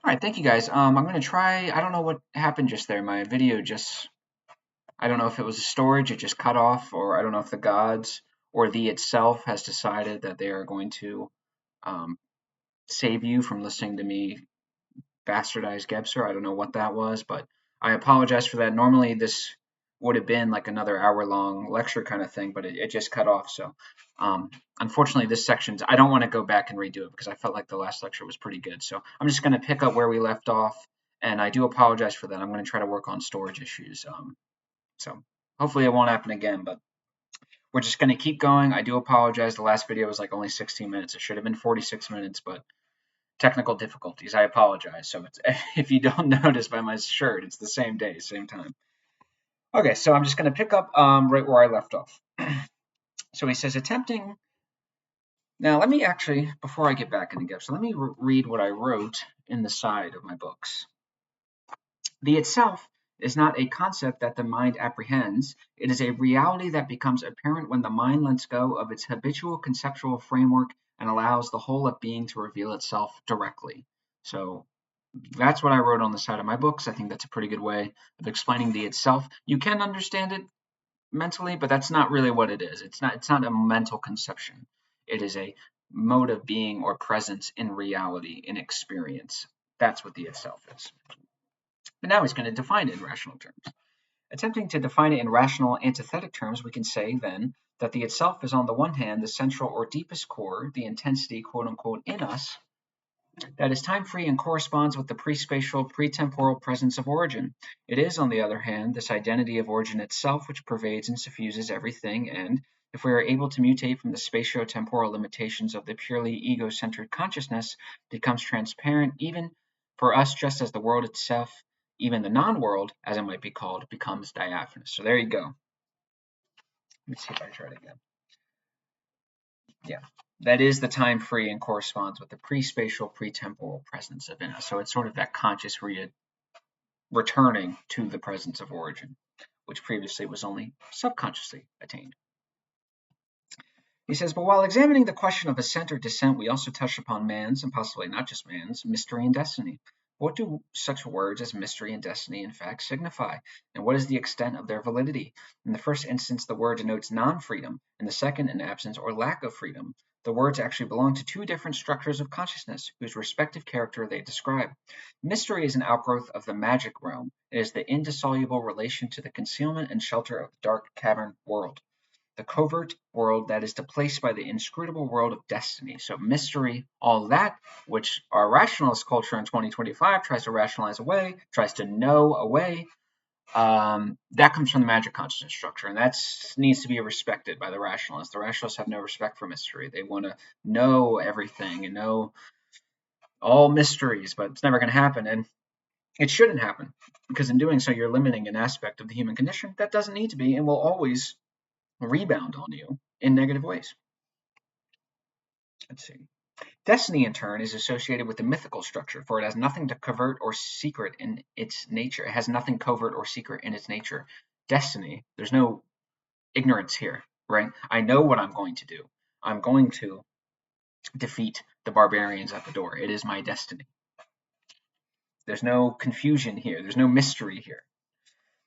All right, thank you guys. I'm gonna try. I don't know what happened just there. My video just. I don't know if it was a storage, it just cut off, or I don't know if the gods or the itself has decided that they are going to um, save you from listening to me bastardize Gebser. I don't know what that was, but I apologize for that. Normally, this would have been like another hour-long lecture kind of thing, but it just cut off. So, um, unfortunately, this section's. I don't want to go back and redo it because I felt like the last lecture was pretty good. So I'm just going to pick up where we left off, and I do apologize for that. I'm going to try to work on storage issues. So hopefully it won't happen again, but we're just going to keep going. I do apologize. The last video was like only 16 minutes. It should have been 46 minutes, but technical difficulties. I apologize. So it's, if you don't notice by my shirt, it's the same day, same time. Okay, so I'm just going to pick up right where I left off. So he says, attempting. Now, let me actually, before I get back into Gebser, let me read what I wrote in the side of my books. The itself is not a concept that the mind apprehends, it is a reality that becomes apparent when the mind lets go of its habitual conceptual framework and allows the whole of being to reveal itself directly. So that's what I wrote on the side of my books. I think that's a pretty good way of explaining the itself. You can understand it mentally, but that's not really what it is. It's not a mental conception. It is a mode of being or presence in reality, in experience. That's what the itself is. But now he's going to define it in rational terms. Attempting to define it in rational antithetic terms, we can say then that the itself is on the one hand the central or deepest core, the intensity quote unquote in us, that is time-free and corresponds with the pre-spatial, pre-temporal presence of origin. It is, on the other hand, this identity of origin itself which pervades and suffuses everything, and, if we are able to mutate from the spatio-temporal limitations of the purely ego-centered consciousness, becomes transparent even for us just as the world itself, even the non-world, as it might be called, becomes diaphanous. So there you go. Let me see if I try it again. Yeah, that is the time free and corresponds with the pre-spatial, pre-temporal presence of inna. So it's sort of that conscious returning to the presence of origin, which previously was only subconsciously attained. He says, but while examining the question of ascent or descent, we also touched upon man's, and possibly not just man's, mystery and destiny. What do such words as mystery and destiny in fact signify, and what is the extent of their validity? In the first instance, the word denotes non-freedom, in the second, an absence or lack of freedom. The words actually belong to two different structures of consciousness, whose respective character they describe. Mystery is an outgrowth of the magic realm. It is the indissoluble relation to the concealment and shelter of the dark cavern world, the covert world that is displaced by the inscrutable world of destiny. So mystery, all that, which our rationalist culture in 2025 tries to rationalize away, tries to know away, that comes from the magic consciousness structure, and that needs to be respected by the rationalists. The rationalists have no respect for mystery. They want to know everything and know all mysteries, but it's never going to happen, and it shouldn't happen, because in doing so, you're limiting an aspect of the human condition that doesn't need to be and will always rebound on you in negative ways. Let's see. Destiny, in turn, is associated with the mythical structure, for it has nothing to covert or secret in its nature. It has nothing covert or secret in its nature. Destiny, there's no ignorance here, right? I know what I'm going to do. I'm going to defeat the barbarians at the door. It is my destiny. There's no confusion here. There's no mystery here.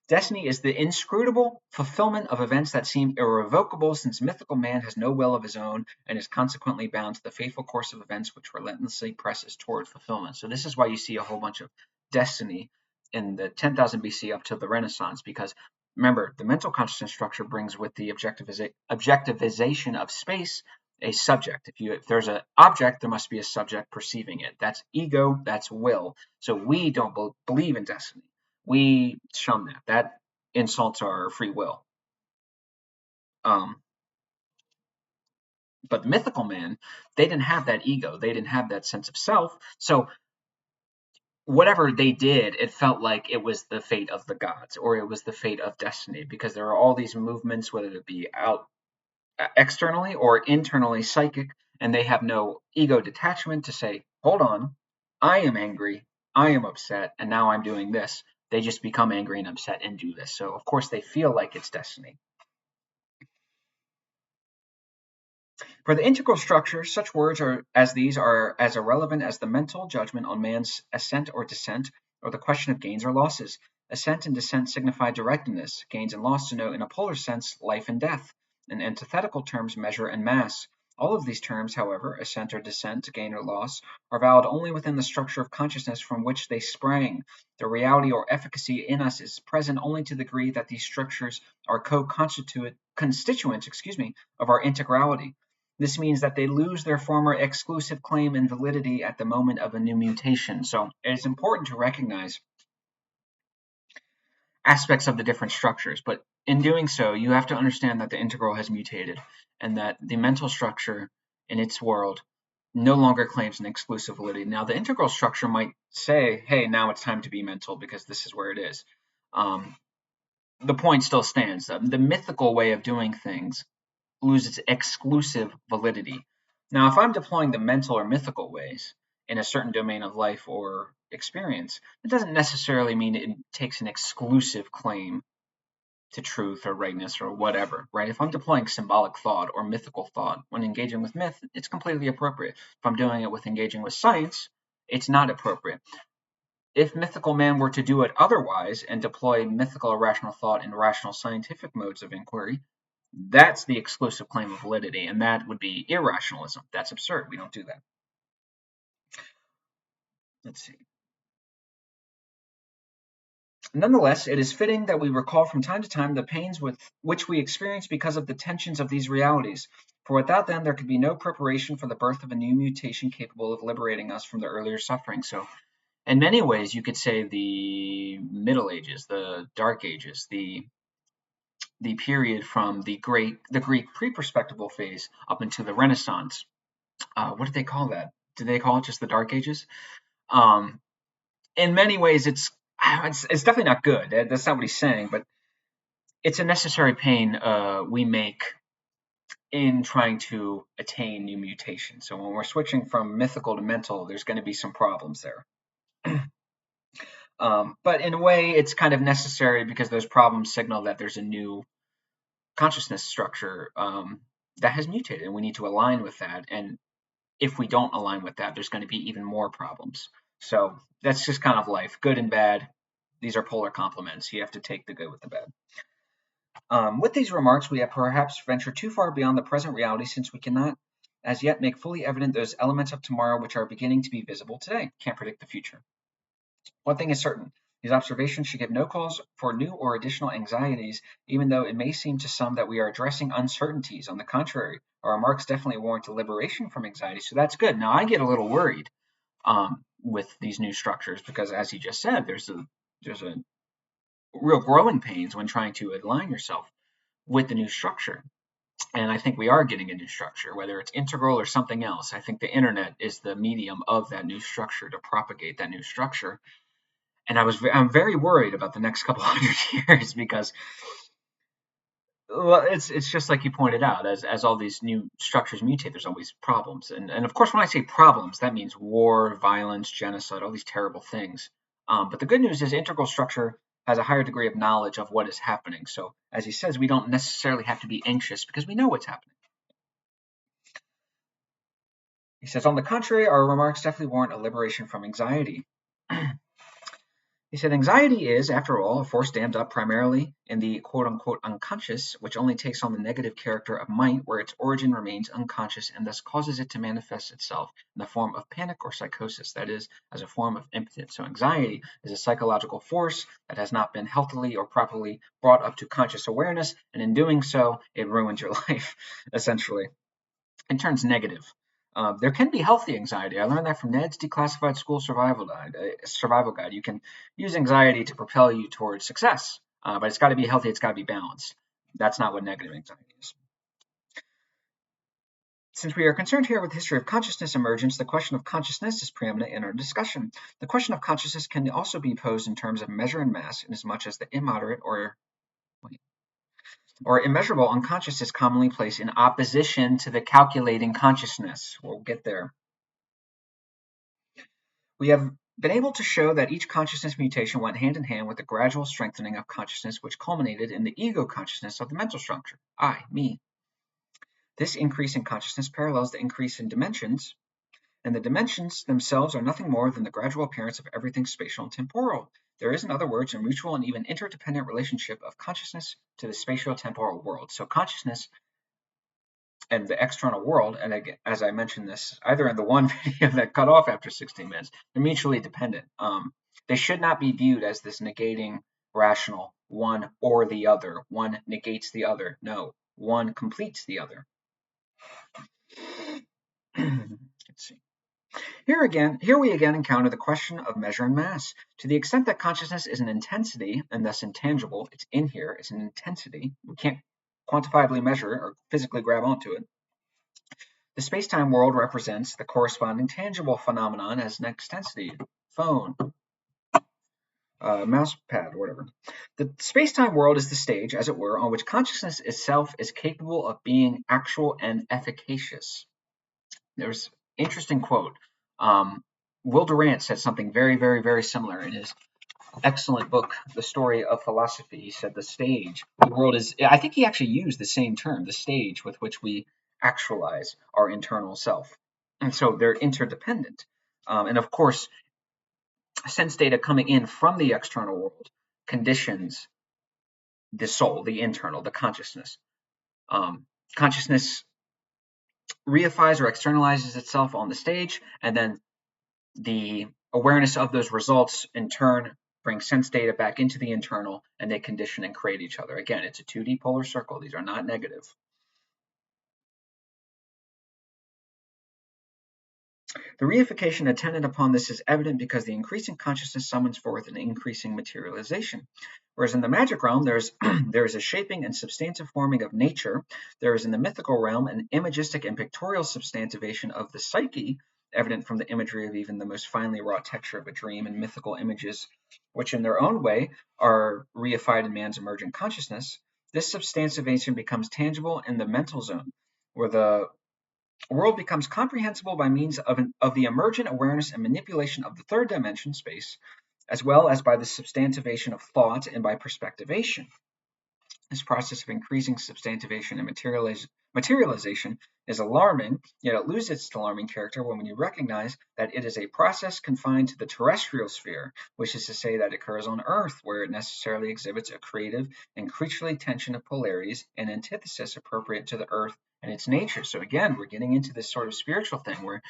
Destiny is the inscrutable fulfillment of events that seem irrevocable, since mythical man has no will of his own and is consequently bound to the fateful course of events which relentlessly presses toward fulfillment. So this is why you see a whole bunch of destiny in the 10,000 BC up to the Renaissance, because remember, the mental consciousness structure brings with the objectivization of space a subject. If there's an object, there must be a subject perceiving it. That's ego, that's will. So we don't believe in destiny. We shun that. That insults our free will. But the mythical man, they didn't have that ego. They didn't have that sense of self. So whatever they did, it felt like it was the fate of the gods, or it was the fate of destiny, because there are all these movements, whether it be out externally or internally psychic, and they have no ego detachment to say, hold on, I am angry, I am upset, and now I'm doing this. They just become angry and upset and do this. So of course they feel like it's destiny. For the integral structure, such words as these are as irrelevant as the mental judgment on man's ascent or descent, or the question of gains or losses. Ascent and descent signify directness; gains and loss denote in a polar sense life and death; in antithetical terms measure and mass. All of these terms, however, ascent or descent, gain or loss, are valid only within the structure of consciousness from which they sprang. The reality or efficacy in us is present only to the degree that these structures are constituents of our integrality. This means that they lose their former exclusive claim and validity at the moment of a new mutation. So it's important to recognize aspects of the different structures, but in doing so, you have to understand that the integral has mutated and that the mental structure in its world no longer claims an exclusive validity. Now, the integral structure might say, hey, now it's time to be mental because this is where it is. The point still stands. The mythical way of doing things lose its exclusive validity. Now, if I'm deploying the mental or mythical ways in a certain domain of life or experience, it doesn't necessarily mean it takes an exclusive claim to truth or rightness or whatever, right? If I'm deploying symbolic thought or mythical thought when engaging with myth, it's completely appropriate. If I'm doing it with engaging with science, it's not appropriate. If mythical man were to do it otherwise and deploy mythical irrational thought in rational scientific modes of inquiry, that's the exclusive claim of validity, and that would be irrationalism. That's absurd. We don't do that. Let's see. Nonetheless, it is fitting that we recall from time to time the pains with which we experience because of the tensions of these realities, for without them there could be no preparation for the birth of a new mutation capable of liberating us from the earlier suffering. So in many ways, you could say the Middle Ages, the Dark Ages, the period from the Greek pre-perspectival phase up into the Renaissance. What did they call that? Did they call it just the Dark Ages? Um, in many ways, it's definitely not good. That's not what he's saying, but it's a necessary pain we make in trying to attain new mutations. So when we're switching from mythical to mental, there's going to be some problems there. But in a way, it's kind of necessary because those problems signal that there's a new consciousness structure that has mutated, and we need to align with that. And if we don't align with that, there's going to be even more problems. So that's just kind of life, good and bad. These are polar complements. You have to take the good with the bad. With these remarks, we have perhaps ventured too far beyond the present reality, since we cannot as yet make fully evident those elements of tomorrow which are beginning to be visible today. Can't predict the future. One thing is certain: these observations should give no cause for new or additional anxieties, even though it may seem to some that we are addressing uncertainties. On the contrary, our remarks definitely warrant a liberation from anxiety, so that's good. Now, I get a little worried with these new structures because, as he just said, there's a real growing pains when trying to align yourself with the new structure. And I think we are getting a new structure, whether it's integral or something else. I think the internet is the medium of that new structure to propagate that new structure. And I'm very worried about the next couple hundred years because, well, it's just like you pointed out, as all these new structures mutate, there's always problems. And of course, when I say problems, that means war, violence, genocide, all these terrible things. But the good news is integral structure has a higher degree of knowledge of what is happening. So as he says, we don't necessarily have to be anxious because we know what's happening. He says, on the contrary, our remarks definitely warrant a liberation from anxiety. He said, anxiety is, after all, a force dammed up primarily in the quote-unquote unconscious, which only takes on the negative character of might where its origin remains unconscious and thus causes it to manifest itself in the form of panic or psychosis, that is, as a form of impotence. So anxiety is a psychological force that has not been healthily or properly brought up to conscious awareness, and in doing so, it ruins your life, essentially. It turns negative. There can be healthy anxiety. I learned that from Ned's Declassified School Survival Guide. You can use anxiety to propel you towards success, but it's got to be healthy. It's got to be balanced. That's not what negative anxiety is. Since we are concerned here with the history of consciousness emergence, the question of consciousness is preeminent in our discussion. The question of consciousness can also be posed in terms of measure and mass, inasmuch as the immoderate or immeasurable unconscious is commonly placed in opposition to the calculating consciousness. We'll get there. We have been able to show that each consciousness mutation went hand in hand with the gradual strengthening of consciousness, which culminated in the ego consciousness of the mental structure, I, me. This increase in consciousness parallels the increase in dimensions, and the dimensions themselves are nothing more than the gradual appearance of everything spatial and temporal. There is, in other words, a mutual and even interdependent relationship of consciousness to the spatial-temporal world. So consciousness and the external world, and again, as I mentioned this either in the one video that cut off after 16 minutes, they're mutually dependent. They should not be viewed as this negating rational, one or the other. One negates the other. No, one completes the other. Let's see. Here we again encounter the question of measure and mass. To the extent that consciousness is an intensity and thus intangible, it's in here, it's an intensity. We can't quantifiably measure or physically grab onto it. The space-time world represents the corresponding tangible phenomenon as an extensity, phone, mouse pad, whatever. The space-time world is the stage, as it were, on which consciousness itself is capable of being actual and efficacious. There's an interesting quote. Will Durant said something very, very, very similar in his excellent book, The Story of Philosophy. He said the stage, the world is, I think he actually used the same term, the stage with which we actualize our internal self. And so they're interdependent. And of course, sense data coming in from the external world conditions the soul, the internal, the consciousness. Consciousness reifies or externalizes itself on the stage, and then the awareness of those results in turn brings sense data back into the internal, and they condition and create each other. Again, it's a 2D polar circle. These are not negative. The reification attendant upon this is evident because the increasing consciousness summons forth an increasing materialization. Whereas in the magic realm, there is a shaping and substantive forming of nature. There is in the mythical realm an imagistic and pictorial substantivation of the psyche, evident from the imagery of even the most finely wrought texture of a dream and mythical images, which in their own way are reified in man's emergent consciousness. This substantivation becomes tangible in the mental zone, where the world becomes comprehensible by means of the emergent awareness and manipulation of the third dimension, space, as well as by the substantivation of thought and by perspectivation. This process of increasing substantivation and materialization is alarming, yet it loses its alarming character when you recognize that it is a process confined to the terrestrial sphere, which is to say that it occurs on Earth, where it necessarily exhibits a creative and creaturely tension of polarities and antithesis appropriate to the Earth and its nature. So again, we're getting into this sort of spiritual thing where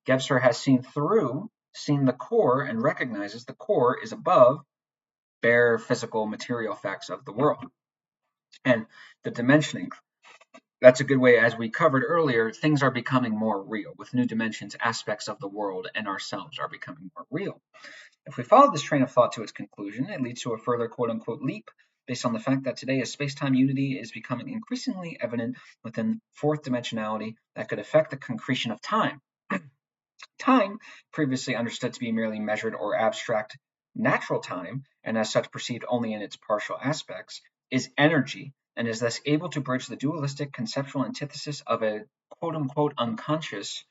Gebser has seen the core, and recognizes the core is above bare physical material facts of the world. And the dimensioning, that's a good way, as we covered earlier, things are becoming more real. With new dimensions, aspects of the world and ourselves are becoming more real. If we follow this train of thought to its conclusion, it leads to a further quote-unquote leap based on the fact that today a space-time unity is becoming increasingly evident within fourth dimensionality that could affect the concretion of time. Time, previously understood to be merely measured or abstract natural time, and as such perceived only in its partial aspects, is energy, and is thus able to bridge the dualistic conceptual antithesis of a quote-unquote unconscious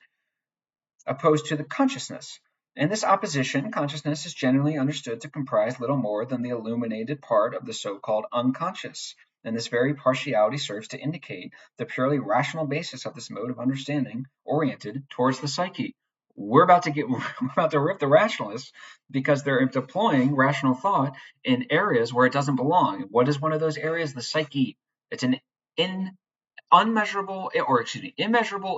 opposed to the consciousness. In this opposition, consciousness is generally understood to comprise little more than the illuminated part of the so-called unconscious, and this very partiality serves to indicate the purely rational basis of this mode of understanding oriented towards the psyche. We're about to rip the rationalists because they're deploying rational thought in areas where it doesn't belong. What is one of those areas? The psyche. It's an immeasurable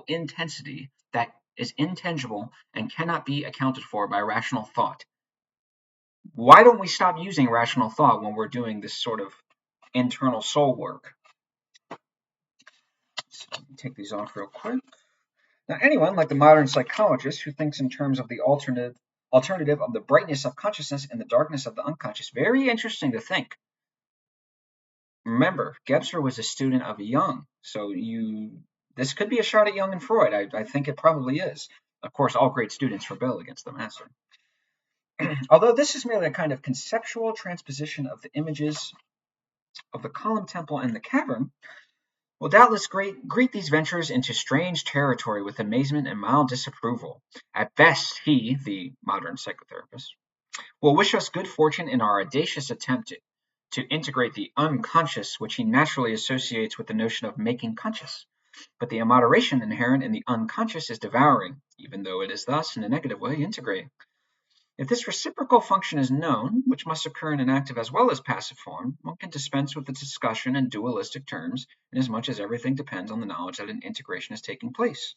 intensity that is intangible and cannot be accounted for by rational thought. Why don't we stop using rational thought when we're doing this sort of internal soul work? So let me take these off real quick. Now, anyone like the modern psychologist who thinks in terms of the alternative of the brightness of consciousness and the darkness of the unconscious, very interesting to think. Remember, Gebser was a student of Jung, so this could be a shot at Jung and Freud. I think it probably is. Of course, all great students rebel against the master. Although this is merely a kind of conceptual transposition of the images of the column temple and the cavern, will doubtless greet these ventures into strange territory with amazement and mild disapproval. At best, he, the modern psychotherapist, will wish us good fortune in our audacious attempt to integrate the unconscious, which he naturally associates with the notion of making conscious. But the immoderation inherent in the unconscious is devouring, even though it is thus, in a negative way, integrating. If this reciprocal function is known, which must occur in an active as well as passive form, one can dispense with the discussion in dualistic terms, inasmuch as everything depends on the knowledge that an integration is taking place.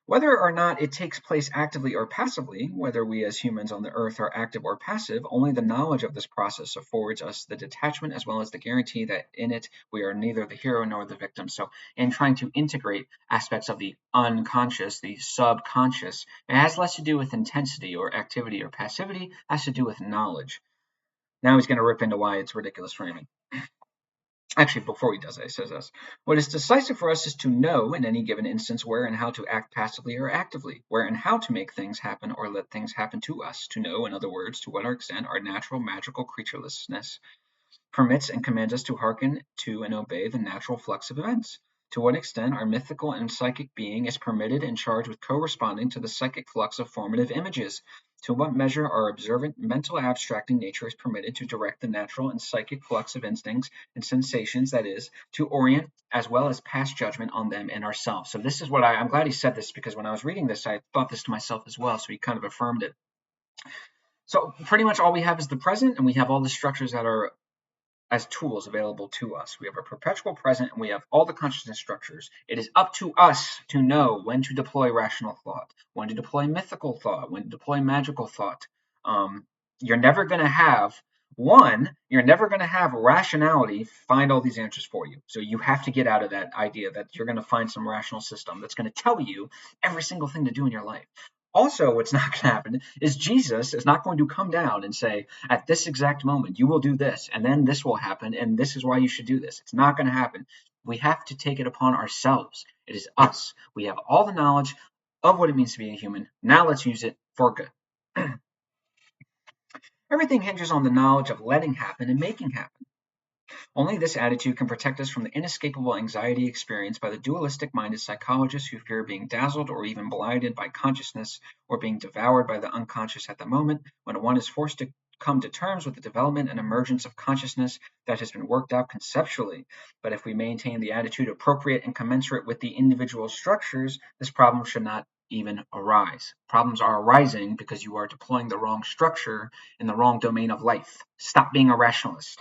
Whether or not it takes place actively or passively, whether we as humans on the earth are active or passive, only the knowledge of this process affords us the detachment as well as the guarantee that in it we are neither the hero nor the victim. So in trying to integrate aspects of the unconscious, the subconscious, it has less to do with intensity or activity or passivity, it has to do with knowledge. Now he's going to rip into why it's ridiculous framing. Actually, before he does that, he says this. What is decisive for us is to know in any given instance where and how to act passively or actively, where and how to make things happen or let things happen to us. To know, in other words, to what extent our natural magical creaturelessness permits and commands us to hearken to and obey the natural flux of events. To what extent our mythical and psychic being is permitted and charged with corresponding to the psychic flux of formative images. To what measure our observant mental abstracting nature is permitted to direct the natural and psychic flux of instincts and sensations, that is, to orient as well as pass judgment on them and ourselves. So this is what I'm glad he said this, because when I was reading this, I thought this to myself as well. So he kind of affirmed it. So pretty much all we have is the present, and we have all the structures that are as tools available to us. We have a perpetual present and we have all the consciousness structures. It is up to us to know when to deploy rational thought, when to deploy mythical thought, when to deploy magical thought. You're never going to have you're never going to have rationality find all these answers for you. So you have to get out of that idea that you're going to find some rational system that's going to tell you every single thing to do in your life. Also, what's not going to happen is Jesus is not going to come down and say, at this exact moment, you will do this, and then this will happen, and this is why you should do this. It's not going to happen. We have to take it upon ourselves. It is us. We have all the knowledge of what it means to be a human. Now let's use it for good. Everything hinges on the knowledge of letting happen and making happen. Only this attitude can protect us from the inescapable anxiety experienced by the dualistic-minded psychologists who fear being dazzled or even blinded by consciousness, or being devoured by the unconscious at the moment when one is forced to come to terms with the development and emergence of consciousness that has been worked out conceptually. But if we maintain the attitude appropriate and commensurate with the individual structures, this problem should not even arise. Problems are arising because you are deploying the wrong structure in the wrong domain of life. Stop being a rationalist.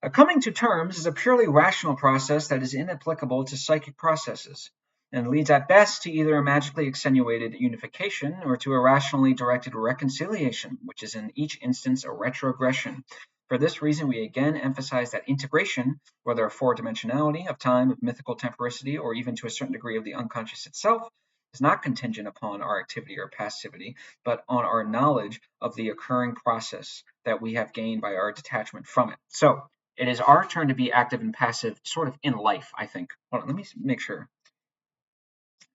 A coming to terms is a purely rational process that is inapplicable to psychic processes, and leads at best to either a magically extenuated unification or to a rationally directed reconciliation, which is in each instance a retrogression. For this reason, we again emphasize that integration, whether of four-dimensionality, of time, of mythical temporicity, or even to a certain degree of the unconscious itself, is not contingent upon our activity or passivity, but on our knowledge of the occurring process that we have gained by our detachment from it. So, it is our turn to be active and passive sort of in life, I think. Hold on, let me make sure.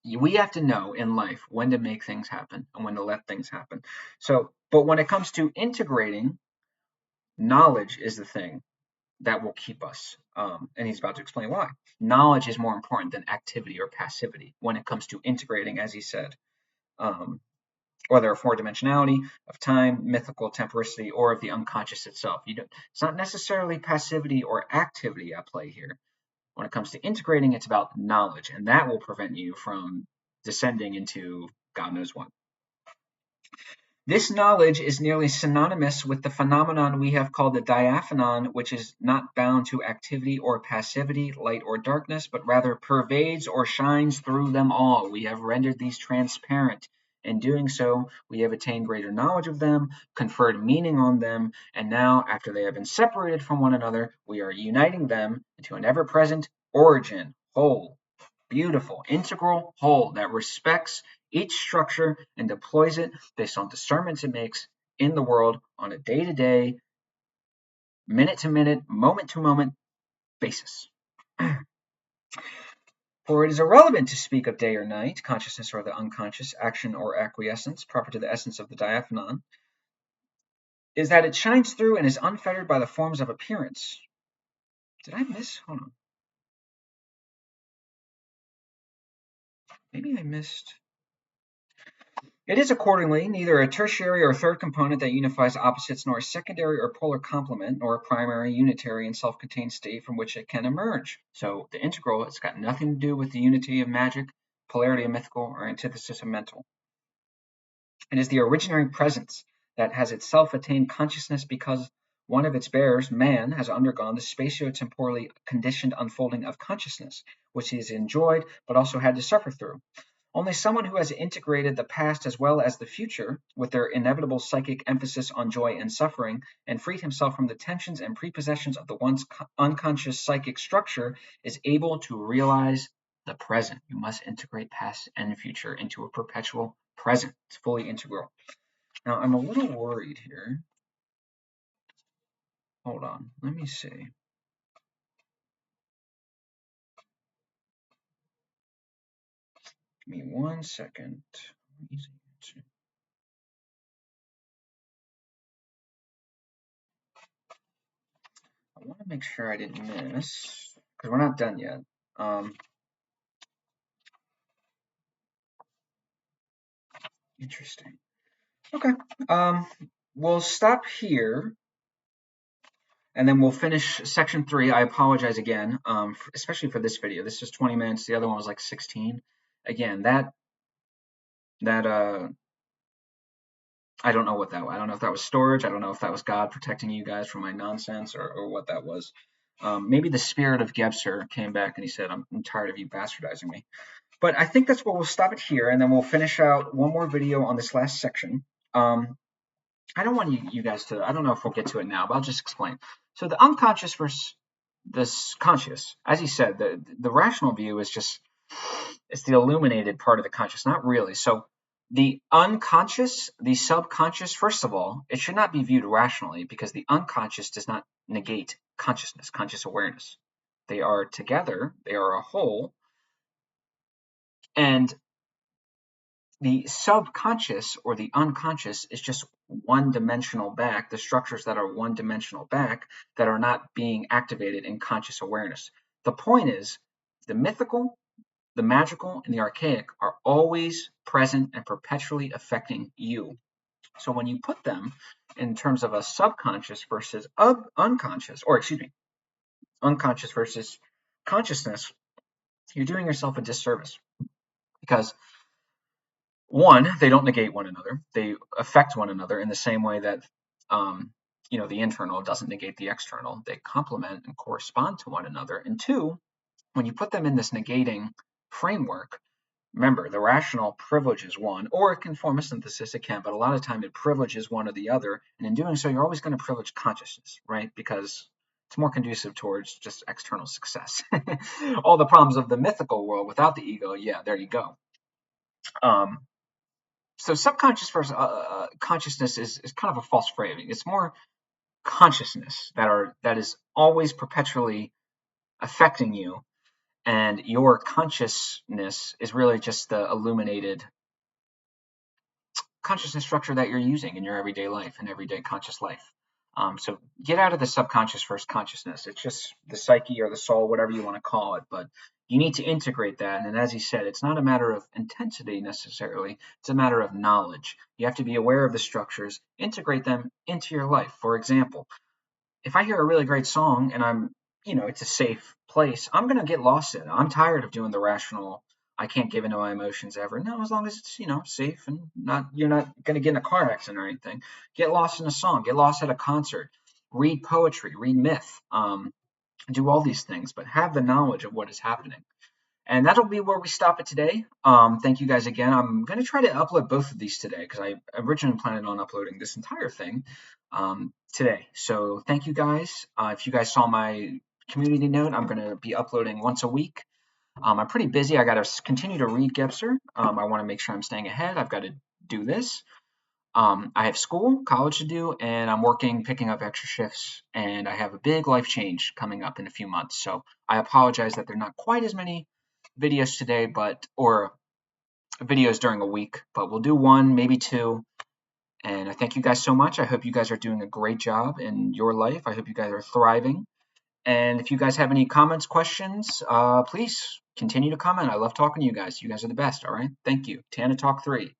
We have to know in life when to make things happen and when to let things happen. So, but when it comes to integrating, knowledge is the thing that will keep us. And he's about to explain why. Knowledge is more important than activity or passivity when it comes to integrating, as he said. Whether of four-dimensionality, of time, mythical temporicity, or of the unconscious itself. It's not necessarily passivity or activity at play here. When it comes to integrating, it's about knowledge, and that will prevent you from descending into God knows what. This knowledge is nearly synonymous with the phenomenon we have called the diaphanon, which is not bound to activity or passivity, light or darkness, but rather pervades or shines through them all. We have rendered these transparent. In doing so, we have attained greater knowledge of them, conferred meaning on them, and now, after they have been separated from one another, we are uniting them into an ever-present origin, whole, beautiful, integral whole that respects each structure and deploys it based on discernments it makes in the world on a day-to-day, minute-to-minute, moment-to-moment basis. For it is irrelevant to speak of day or night, consciousness or the unconscious, action or acquiescence, proper to the essence of the diaphanon, is that it shines through and is unfettered by the forms of appearance. Did I miss? Hold on. Maybe I missed. It is accordingly neither a tertiary or third component that unifies opposites, nor a secondary or polar complement, nor a primary, unitary, and self-contained state from which it can emerge. So the integral, it's got nothing to do with the unity of magic, polarity of mythical, or antithesis of mental. It is the originating presence that has itself attained consciousness because one of its bearers, man, has undergone the spatio-temporally conditioned unfolding of consciousness, which he has enjoyed but also had to suffer through. Only someone who has integrated the past as well as the future, with their inevitable psychic emphasis on joy and suffering, and freed himself from the tensions and prepossessions of the once unconscious psychic structure, is able to realize the present. You must integrate past and future into a perpetual present. It's fully integral. Now, I'm a little worried here. Hold on. Let me see. Give me 1 second. I want to make sure I didn't miss, because we're not done yet. Interesting. Okay. We'll stop here, and then we'll finish section 3. I apologize again, especially for this video. This is 20 minutes. The other one was like 16. Again, that I don't know what that was. I don't know if that was storage. I don't know if that was God protecting you guys from my nonsense, or what that was. Maybe the spirit of Gebser came back and he said, I'm tired of you bastardizing me. But I think that's what we'll stop it here, and then we'll finish out one more video on this last section. I don't want you guys to, I don't know if we'll get to it now, but I'll just explain. So the unconscious versus this conscious, as he said, the rational view is just, it's the illuminated part of the conscious, not really. So the unconscious, the subconscious, first of all, it should not be viewed rationally because the unconscious does not negate consciousness, conscious awareness. They are together, they are a whole, and the subconscious or the unconscious is just one-dimensional back, the structures that are one-dimensional back that are not being activated in conscious awareness. The point is, the mythical, the magical, and the archaic are always present and perpetually affecting you. So when you put them in terms of a subconscious versus unconscious, or excuse me, unconscious versus consciousness, you're doing yourself a disservice because one, they don't negate one another. They affect one another in the same way that, the internal doesn't negate the external. They complement and correspond to one another. And two, when you put them in this negating framework, remember, the rational privileges one, or it can form a synthesis, it can, but a lot of time it privileges one or the other. And in doing so, you're always going to privilege consciousness, right? Because it's more conducive towards just external success. All the problems of the mythical world without the ego, yeah, there you go. So subconscious versus consciousness is kind of a false framing. It's more consciousness that is always perpetually affecting you, and your consciousness is really just the illuminated consciousness structure that you're using in your everyday life and everyday conscious life. So get out of the subconscious versus consciousness. It's just the psyche or the soul, whatever you want to call it, but you need to integrate that. And as he said, it's not a matter of intensity necessarily. It's a matter of knowledge. You have to be aware of the structures, integrate them into your life. For example, if I hear a really great song and it's a safe place, I'm going to get lost in it. I'm tired of doing the rational, I can't give into my emotions ever. No, as long as it's, safe and you're not going to get in a car accident or anything. Get lost in a song, get lost at a concert, read poetry, read myth, do all these things, but have the knowledge of what is happening. And that'll be where we stop it today. Thank you guys again. I'm going to try to upload both of these today because I originally planned on uploading this entire thing today. So thank you guys. If you guys saw my community note, I'm going to be uploading once a week. I'm pretty busy. I got to continue to read Gebser. I want to make sure I'm staying ahead. I've got to do this. I have school, college to do, and I'm picking up extra shifts, and I have a big life change coming up in a few months. So I apologize that there are not quite as many videos today, or videos during a week, but we'll do one, maybe two. And I thank you guys so much. I hope you guys are doing a great job in your life. I hope you guys are thriving. And if you guys have any comments, questions, please continue to comment. I love talking to you guys. You guys are the best. All right. Thank you. Tana Talk 3.